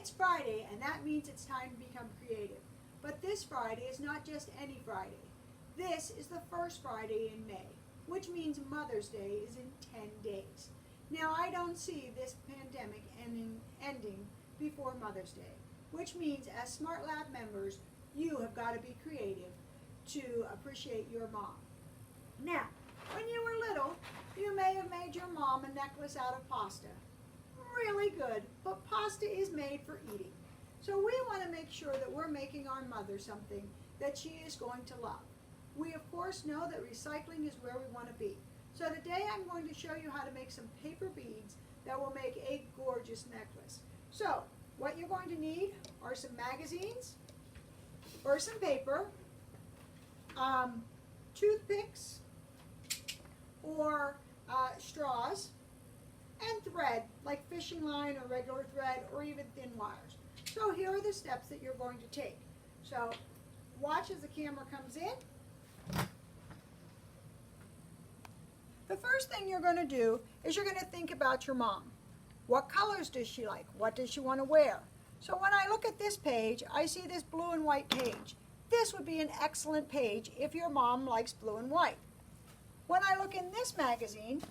It's Friday, and that means it's time to become creative. But this Friday is not just any Friday. This is the first Friday in May, which means Mother's Day is in 10 days. Now, I don't see this pandemic ending before Mother's Day, which means as Smart Lab members, you have got to be creative to appreciate your mom. Now, when you were little, you may have made your mom a necklace out of pasta. Really good, but pasta is made for eating. So we want to make sure that we're making our mother something that she is going to love. We of course know that recycling is where we want to be. So today I'm going to show you how to make some paper beads that will make a gorgeous necklace. So what you're going to need are some magazines or some paper, toothpicks or straws, and thread, like fishing line or regular thread or even thin wires. So here are the steps that you're going to take. So watch as the camera comes in. The first thing you're going to do is you're going to think about your mom. What colors does she like? What does she want to wear? So when I look at this page, I see this blue and white page. This would be an excellent page if your mom likes blue and white. When I look in this magazine,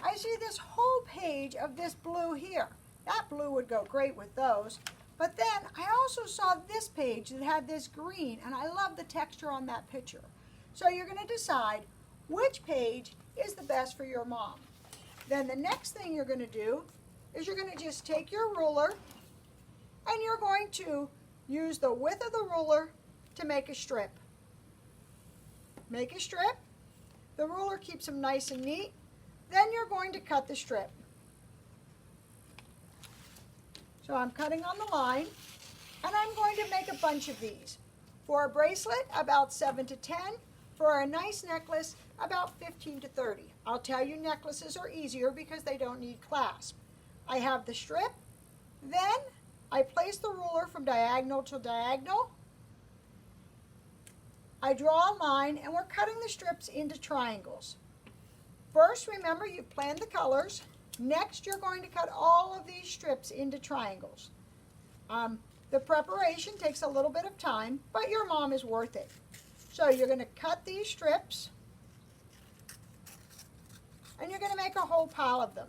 I see this whole page of this blue here. That blue would go great with those. But then I also saw this page that had this green, and I love the texture on that picture. So you're going to decide which page is the best for your mom. Then the next thing you're going to do is you're going to just take your ruler and you're going to use the width of the ruler to make a strip. Make a strip. The ruler keeps them nice and neat. Then you're going to cut the strip. So I'm cutting on the line, and I'm going to make a bunch of these. For a bracelet, about 7 to 10. For a nice necklace, about 15 to 30. I'll tell you necklaces are easier because they don't need clasp. I have the strip. Then I place the ruler from diagonal to diagonal. I draw a line, and we're cutting the strips into triangles. First, remember, you've planned the colors. Next, you're going to cut all of these strips into triangles. The preparation takes a little bit of time, but your mom is worth it. So you're going to cut these strips, and you're going to make a whole pile of them.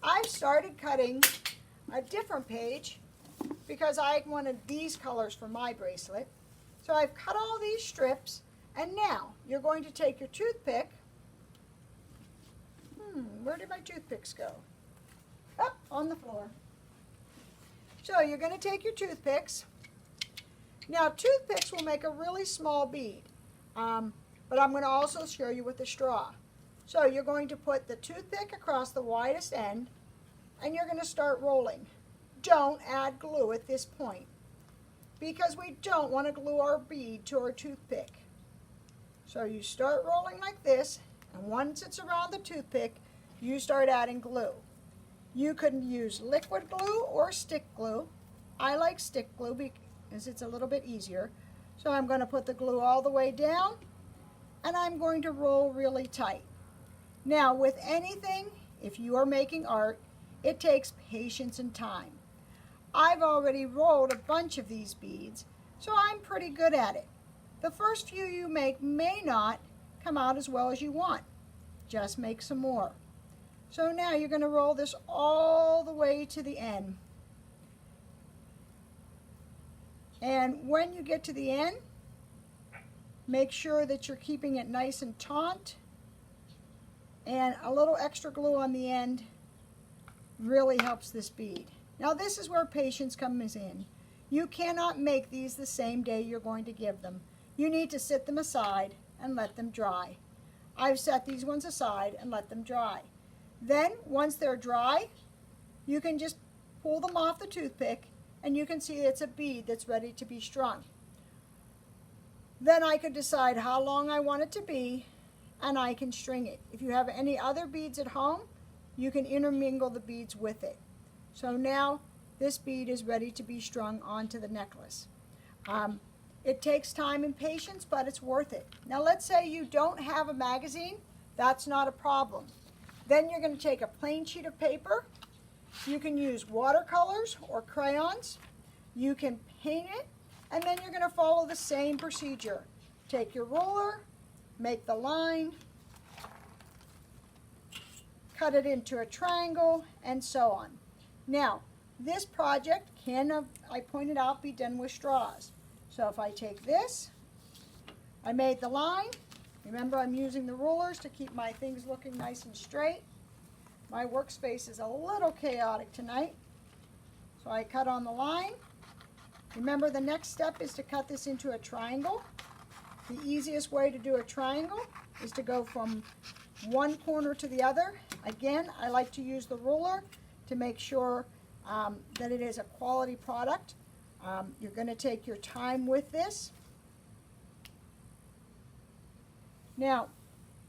I've started cutting a different page because I wanted these colors for my bracelet. So I've cut all these strips, and now you're going to take your toothpick. Where did my toothpicks go? Up on the floor. So you're going to take your toothpicks. Now toothpicks will make a really small bead, but I'm going to also show you with the straw. So you're going to put the toothpick across the widest end, and you're going to start rolling. Don't add glue at this point, because we don't want to glue our bead to our toothpick. So you start rolling like this, and once it's around the toothpick, you start adding glue. You can use liquid glue or stick glue. I like stick glue because it's a little bit easier. So I'm going to put the glue all the way down, and I'm going to roll really tight. Now with anything, if you are making art, it takes patience and time. I've already rolled a bunch of these beads, so I'm pretty good at it. The first few you make may not come out as well as you want. Just make some more. So now you're going to roll this all the way to the end. And when you get to the end, make sure that you're keeping it nice and taut. And a little extra glue on the end really helps this bead. Now this is where patience comes in. You cannot make these the same day you're going to give them. You need to sit them aside and let them dry. I've set these ones aside and let them dry. Then once they're dry, you can just pull them off the toothpick, and you can see it's a bead that's ready to be strung. Then I could decide how long I want it to be, and I can string it. If you have any other beads at home, you can intermingle the beads with it. So now this bead is ready to be strung onto the necklace. It takes time and patience, but it's worth it. Now let's say you don't have a magazine. That's not a problem. Then you're going to take a plain sheet of paper. You can use watercolors or crayons. You can paint it, and then you're going to follow the same procedure. Take your ruler, make the line, cut it into a triangle, and so on. Now, this project can, I pointed out, be done with straws. So if I take this, I made the line. Remember, I'm using the rulers to keep my things looking nice and straight. My workspace is a little chaotic tonight. So I cut on the line. Remember, the next step is to cut this into a triangle. The easiest way to do a triangle is to go from one corner to the other. Again, I like to use the ruler to make sure that it is a quality product. You're going to take your time with this. Now,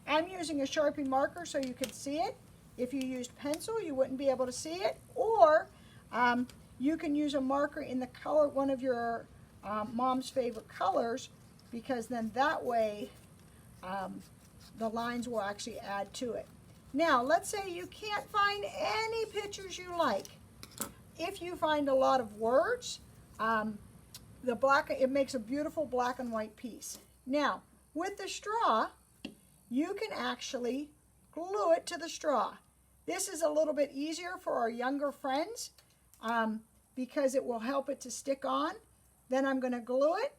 I'm using a Sharpie marker so you can see it. If you used pencil, you wouldn't be able to see it. Or you can use a marker in the color, one of your mom's favorite colors, because then that way the lines will actually add to it. Now, let's say you can't find any pictures you like. If you find a lot of words, it makes a beautiful black and white piece. Now, with the straw, you can actually glue it to the straw. This is a little bit easier for our younger friends because it will help it to stick on. Then I'm going to glue it.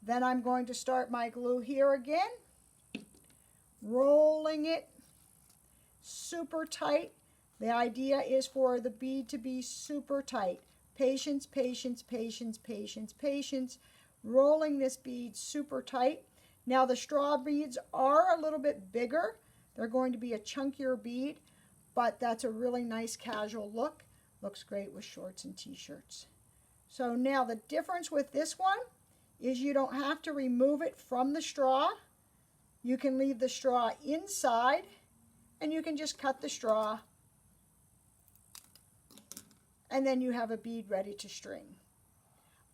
Then I'm going to start my glue here again, rolling it super tight. The idea is for the bead to be super tight. Patience, patience, patience, patience, patience. Rolling this bead super tight. Now the straw beads are a little bit bigger. They're going to be a chunkier bead, but that's a really nice casual look. Looks great with shorts and t-shirts. So now the difference with this one is you don't have to remove it from the straw. You can leave the straw inside, and you can just cut the straw, and then you have a bead ready to string.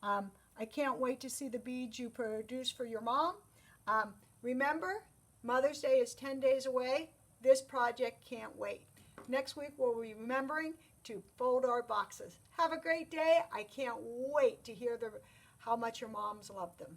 I can't wait to see the beads you produce for your mom. Remember, Mother's Day is 10 days away. This project can't wait. Next week we'll be remembering to fold our boxes. Have a great day. I can't wait to hear how much your moms love them.